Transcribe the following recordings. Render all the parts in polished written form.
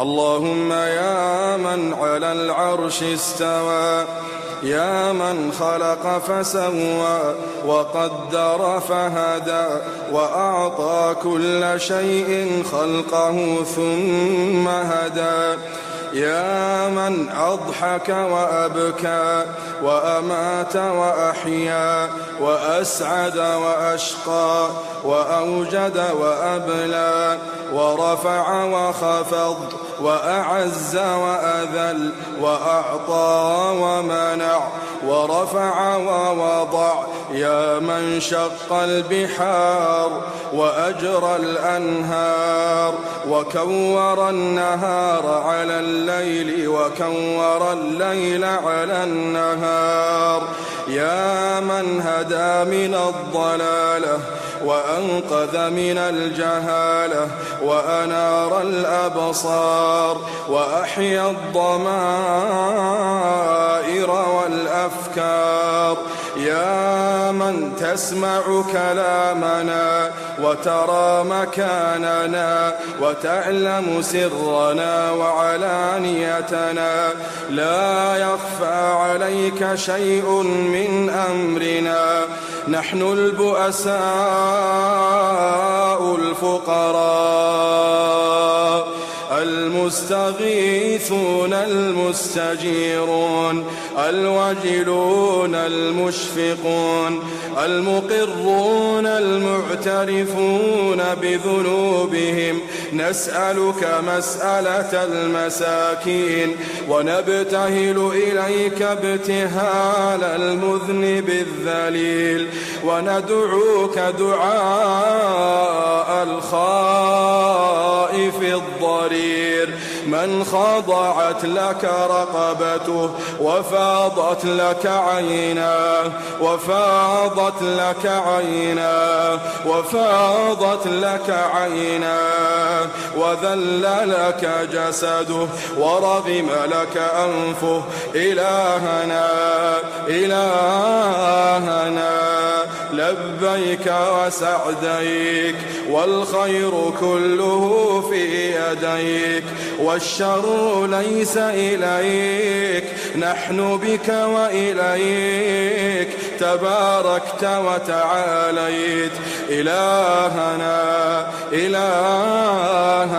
اللهم يا من على العرش استوى، يا من خلق فسوى وقدر فهدى، وأعطى كل شيء خلقه ثم هدى، يا من أضحك وأبكى وأمات وأحيا وأسعد وأشقى وأوجد وأبلى ورفع وخفض وأعز وأذل وأعطى ومنع ورفع ووضع، يا من شق البحار وأجرى الأنهار وكور النهار على الليل وكور الليل على النهار، يا من هدى من الضلالة وأنقذ من الجهالة وأنار الأبصار وأحيا الضمائر والأفكار، يا من تسمع كلامنا وترى مكاننا وتعلم سرنا وعلانيتنا، لا يخفى عليك شيء من أمرنا، نحن البؤساء الفقراء المستغيثون المستجيرون الوجلون المشفقون المقرون المعترفون بذنوبهم، نسألك مسألة المساكين ونبتهل إليك ابتهال المذنب الذليل، وندعوك دعاء الخائف الضرير من خضعت لك رقبته وفاضت لك عيناه وفاضت لك عيناه وفاضت لك عيناه وذل لك جسده ورغم لك أنفه، إلهنا إلهنا لبيك وسعديك، والخير كله في يديك والشر ليس إليك، نحن بك وإليك تباركت وتعاليت، إلهنا إلهنا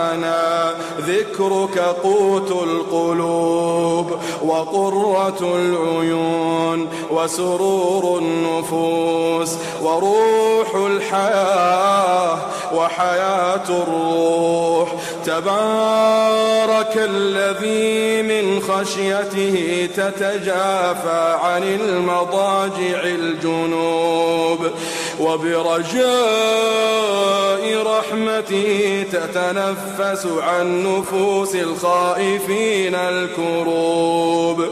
ذكرك قوت القلوب وقرة العيون وسرور النفوس وروح الحياة وحياة الروح، تبارك الذي من خشيته تتجافى عن المضاجع الجنوب، وبرجاء رحمته تتنفس عن نفوس الخائفين الكروب.